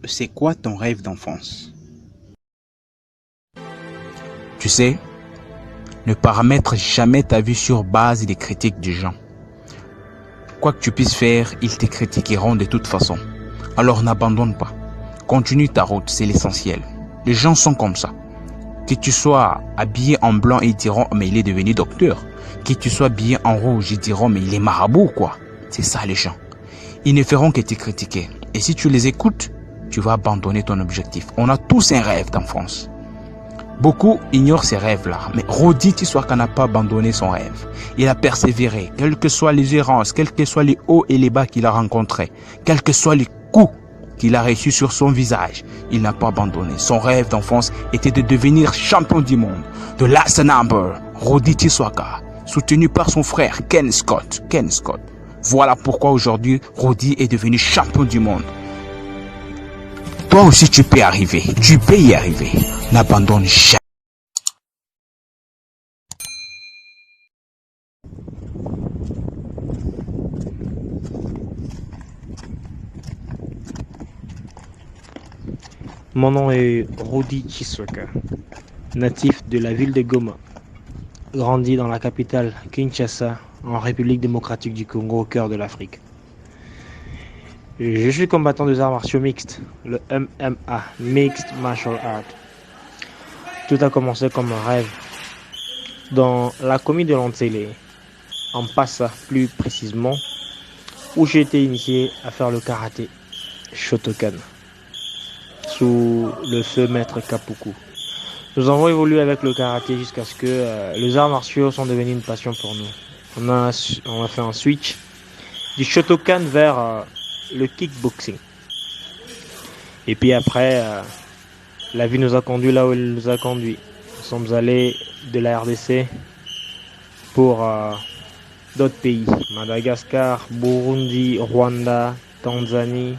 c'est quoi ton rêve d'enfance? Tu sais, ne paramètre jamais ta vie sur base des critiques des gens. Quoi que tu puisses faire, ils te critiqueront de toute façon. Alors n'abandonne pas. Continue ta route, c'est l'essentiel. Les gens sont comme ça. Que tu sois habillé en blanc, ils diront mais il est devenu docteur. Que tu sois habillé en rouge, ils diront mais il est marabout quoi. C'est ça les gens. Ils ne feront que te critiquer. Et si tu les écoutes, tu vas abandonner ton objectif. On a tous un rêve d'enfance. Beaucoup ignorent ces rêves-là, mais Rodi Tissoaka n'a pas abandonné son rêve. Il a persévéré, quelles que soient les errances, quels que soient les hauts et les bas qu'il a rencontrés, quels que soient les coups qu'il a reçus sur son visage, il n'a pas abandonné. Son rêve d'enfance était de devenir champion du monde, de last number, Rodi Tissoaka, soutenu par son frère Ken Scott. Voilà pourquoi aujourd'hui, Rodi est devenu champion du monde. Toi aussi tu peux arriver, tu peux y arriver. N'abandonne jamais. Mon nom est Rodi Tissoaka, natif de la ville de Goma, grandi dans la capitale Kinshasa, en République démocratique du Congo, au cœur de l'Afrique. Je suis combattant des arts martiaux mixtes, le MMA, Mixed Martial Art. Tout a commencé comme un rêve dans la commune de Lantsele, en Passa plus précisément, où j'ai été initié à faire le karaté Shotokan, sous le feu maître Kapuku. Nous avons évolué avec le karaté jusqu'à ce que les arts martiaux sont devenus une passion pour nous. On a fait un switch du Shotokan vers le kickboxing. Et puis après, la vie nous a conduit là où elle nous a conduit. Nous sommes allés de la RDC pour d'autres pays, Madagascar, Burundi, Rwanda, Tanzanie.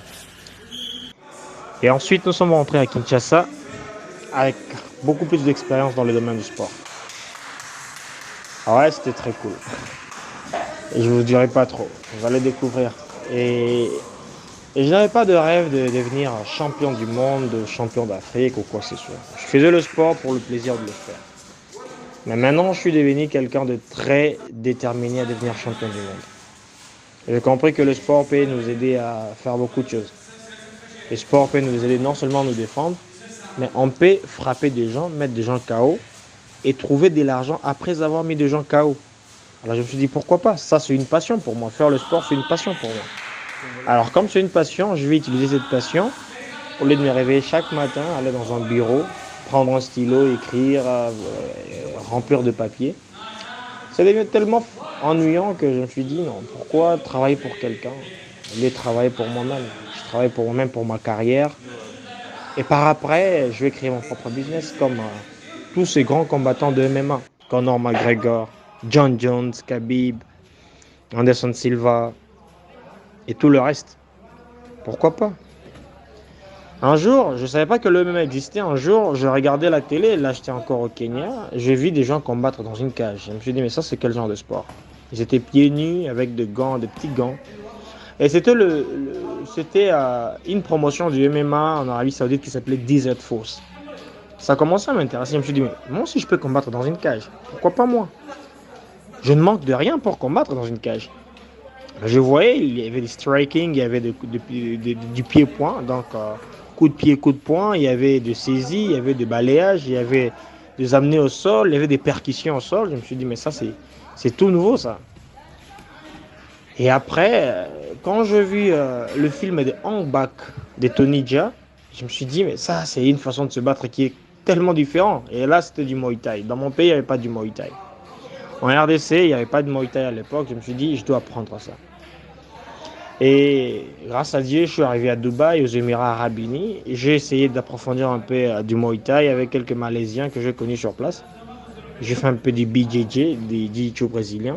Et ensuite, nous sommes rentrés à Kinshasa avec beaucoup plus d'expérience dans le domaine du sport. Ah ouais, c'était très cool. Et je vous dirai pas trop, vous allez découvrir. Et je n'avais pas de rêve de devenir champion du monde, champion d'Afrique ou quoi que ce soit. Je faisais le sport pour le plaisir de le faire. Mais maintenant, je suis devenu quelqu'un de très déterminé à devenir champion du monde. J'ai compris que le sport peut nous aider à faire beaucoup de choses. Le sport peut nous aider non seulement à nous défendre, mais on peut frapper des gens, mettre des gens KO et trouver de l'argent après avoir mis des gens KO. Alors je me suis dit pourquoi pas, ça c'est une passion pour moi, faire le sport c'est une passion pour moi. Alors comme c'est une passion, je vais utiliser cette passion au lieu de me réveiller chaque matin, aller dans un bureau, prendre un stylo, écrire, remplir de papier. Ça devient tellement ennuyant que je me suis dit non, pourquoi travailler pour quelqu'un? Je vais travailler pour moi-même. Je travaille pour moi-même, pour ma carrière. Et par après, je vais créer mon propre business comme tous ces grands combattants de MMA. Conor McGregor, John Jones, Khabib, Anderson Silva et tout le reste. Pourquoi pas? Un jour, je ne savais pas que le MMA existait. Un jour, je regardais la télé, là j'étais encore au Kenya. J'ai vu des gens combattre dans une cage. Je me suis dit, mais ça c'est quel genre de sport? Ils étaient pieds nus avec des gants, des petits gants. Et c'était une promotion du MMA en Arabie Saoudite qui s'appelait Desert Force. Ça a commencé à m'intéresser. Je me suis dit, mais moi aussi je peux combattre dans une cage. Pourquoi pas moi? Je ne manque de rien pour combattre dans une cage. Je voyais, il y avait des striking, il y avait du pied-point, donc coup de pied, coup de poing, il y avait de saisie, il y avait de balayage, il y avait des amenés au sol, il y avait des percussions au sol. Je me suis dit, mais ça c'est tout nouveau ça. Et après, quand j'ai vu le film de Hang Bak de Tony Jaa, je me suis dit, mais ça c'est une façon de se battre qui est tellement différente. Et là c'était du Muay Thai. Dans mon pays, il n'y avait pas du Muay Thai. En RDC, il n'y avait pas de Muay Thai à l'époque. Je me suis dit, je dois apprendre ça. Et grâce à Dieu, je suis arrivé à Dubaï, aux Émirats Arabes Unis. J'ai essayé d'approfondir un peu du Muay Thai avec quelques Malaisiens que j'ai connus sur place. J'ai fait un peu du BJJ, du Jiu-Jitsu brésilien.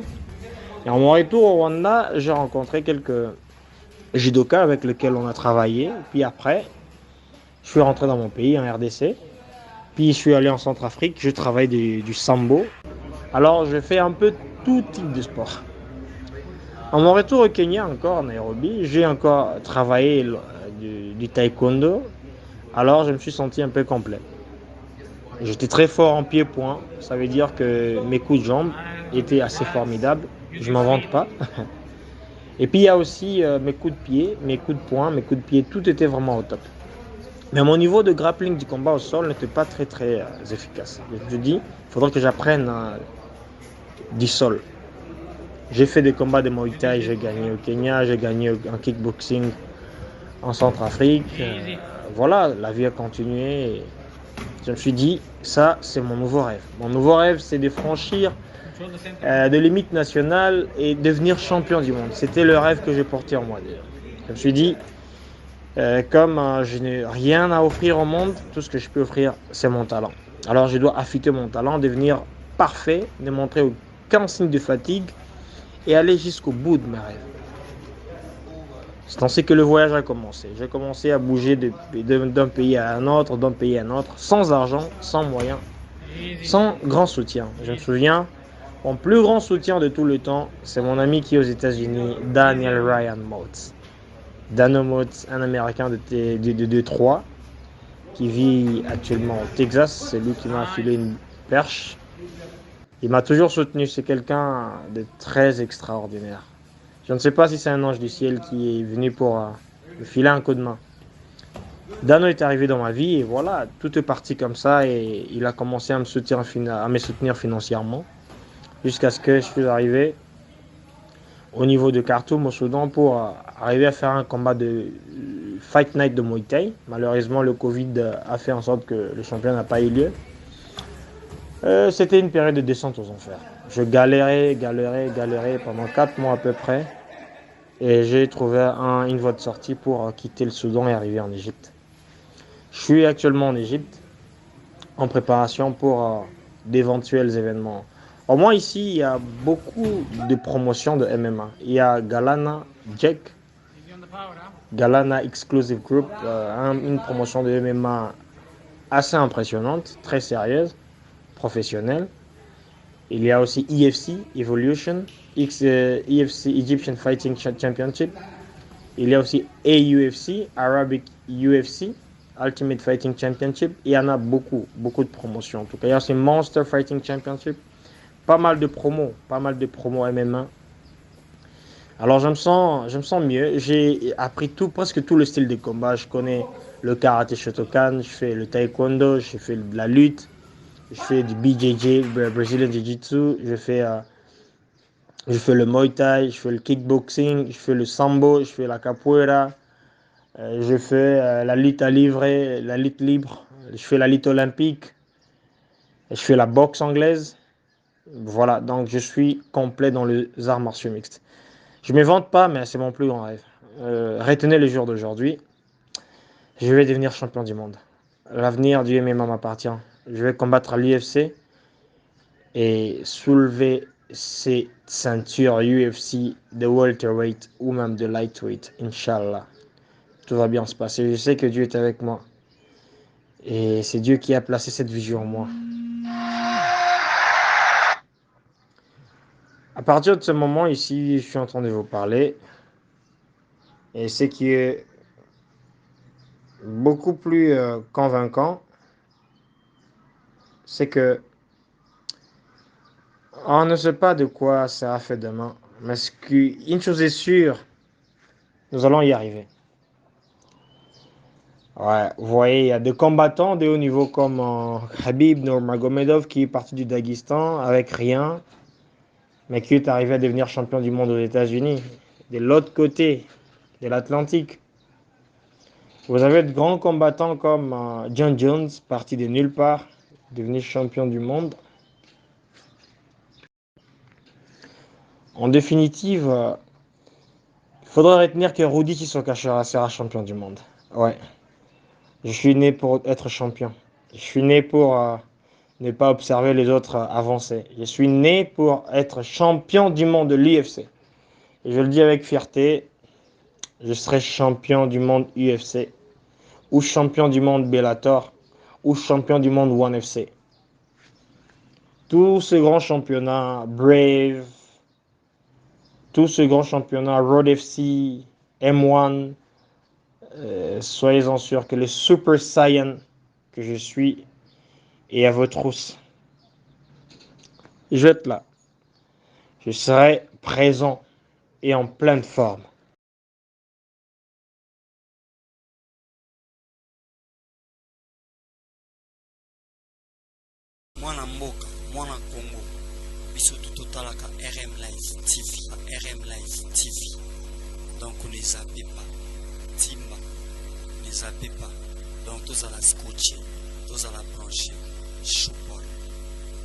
Et en mon retour au Rwanda, j'ai rencontré quelques judokas avec lesquels on a travaillé. Puis après, je suis rentré dans mon pays, en RDC. Puis je suis allé en Centrafrique, je travaille du sambo. Alors je fais un peu tout type de sport. En mon retour au Kenya, encore en Nairobi, j'ai encore travaillé du taekwondo, Alors je me suis senti un peu complet. J'étais très fort en pied-point, ça veut dire que mes coups de jambes étaient assez formidables, je m'en vante pas. Et puis il y a aussi mes coups de pied, mes coups de poing, mes coups de pied, tout était vraiment au top. Mais mon niveau de grappling du combat au sol n'était pas très efficace. Je dis, il faudrait que j'apprenne du sol. J'ai fait des combats de Muay Thai, j'ai gagné au Kenya, j'ai gagné en kickboxing en Centrafrique. Voilà, la vie a continué. Et je me suis dit, ça, c'est mon nouveau rêve. Mon nouveau rêve, c'est de franchir des limites nationales et devenir champion du monde. C'était le rêve que j'ai porté en moi d'ailleurs. Je me suis dit, comme je n'ai rien à offrir au monde, tout ce que je peux offrir, c'est mon talent. Alors je dois affûter mon talent, devenir parfait, ne montrer aucun signe de fatigue et aller jusqu'au bout de mes rêves. C'est ainsi que le voyage a commencé. J'ai commencé à bouger d'un pays à un autre, sans argent, sans moyens, sans grand soutien. Je me souviens, mon plus grand soutien de tout le temps, c'est mon ami qui est aux États-Unis, Daniel Ryan Moats. Dano Moats, un Américain de Détroit, qui vit actuellement au Texas. C'est lui qui m'a filé une perche. Il m'a toujours soutenu. C'est quelqu'un de très extraordinaire. Je ne sais pas si c'est un ange du ciel qui est venu pour me filer un coup de main. Dano est arrivé dans ma vie et voilà, tout est parti comme ça et il a commencé à me soutenir financièrement jusqu'à ce que je suis arrivé au niveau de Khartoum au Soudan pour arriver à faire un combat de Fight Night de Muay Thai. Malheureusement, le Covid a fait en sorte que le championnat n'a pas eu lieu. C'était une période de descente aux enfers. Je galérais pendant 4 mois à peu près. Et j'ai trouvé une voie de sortie pour quitter le Soudan et arriver en Égypte. Je suis actuellement en Égypte en préparation pour d'éventuels événements. Au moins ici, il y a beaucoup de promotions de MMA. Il y a Galana Jack, Galana Exclusive Group, une promotion de MMA assez impressionnante, très sérieuse, professionnelle. Il y a aussi EFC, Evolution, EFC, Egyptian Fighting Championship. Il y a aussi AUFC, Arabic UFC, Ultimate Fighting Championship. Il y en a beaucoup de promotions. En tout cas, il y a aussi Monster Fighting Championship. Pas mal de promos MMA. Alors je me sens mieux. J'ai appris presque tout le style de combat. Je connais le karaté Shotokan, je fais le taekwondo, je fais de la lutte. Je fais du BJJ, Brazilian Jiu-Jitsu, je fais le Muay Thai, je fais le kickboxing, je fais le sambo, je fais la capoeira, je fais la lutte à livrer, la lutte libre, je fais la lutte olympique, je fais la boxe anglaise. Voilà, donc je suis complet dans les arts martiaux mixtes. Je ne me vante pas, mais c'est mon plus grand rêve. Retenez le jour d'aujourd'hui, je vais devenir champion du monde. L'avenir du MMA m'appartient. Je vais combattre à l'UFC et soulever ces ceintures UFC de welterweight ou même de lightweight, Inch'Allah. Tout va bien se passer. Je sais que Dieu est avec moi. Et c'est Dieu qui a placé cette vision en moi. À partir de ce moment ici, je suis en train de vous parler. Et ce qui est beaucoup plus convaincant, c'est que on ne sait pas de quoi ça a fait demain. Mais une chose est sûre, nous allons y arriver. Ouais, vous voyez, il y a des combattants de haut niveau comme Khabib Nurmagomedov qui est parti du Daghestan avec rien, mais qui est arrivé à devenir champion du monde aux États-Unis, de l'autre côté de l'Atlantique. Vous avez de grands combattants comme John Jones, parti de nulle part, devenu champion du monde. En définitive, il faudrait retenir que Rudy Tsokachara sera champion du monde. Ouais. Je suis né pour être champion. Je suis né pour ne pas observer les autres avancer. Je suis né pour être champion du monde de l'UFC. Et je le dis avec fierté, je serai champion du monde UFC, ou champion du monde Bellator, ou champion du monde ONE FC. Tous ces grands championnats, Brave, tous ces grands championnats, Road FC, M1, soyez-en sûrs que le Super Saiyan que je suis est à vos trousses. Je vais être là. Je serai présent et en pleine forme. Mwana mboka, mwana Congo, biso totalaka RM Live TV, RM Live TV. Donc ne zappez pas, Timba, ne zappez pas. Donc tous à la scotcher, tous à la brancher, choupol.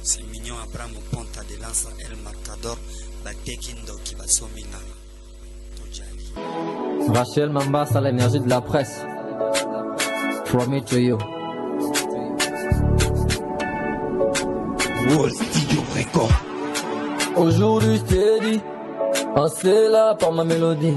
C'est mignon Abraham au Ponta de Lança, El Matador, Batekindo qui va somminana. Rachel Mambassa, l'énergie de la presse. From me to you. World Studio Record. Aujourd'hui je t'ai dit, passez là par ma mélodie.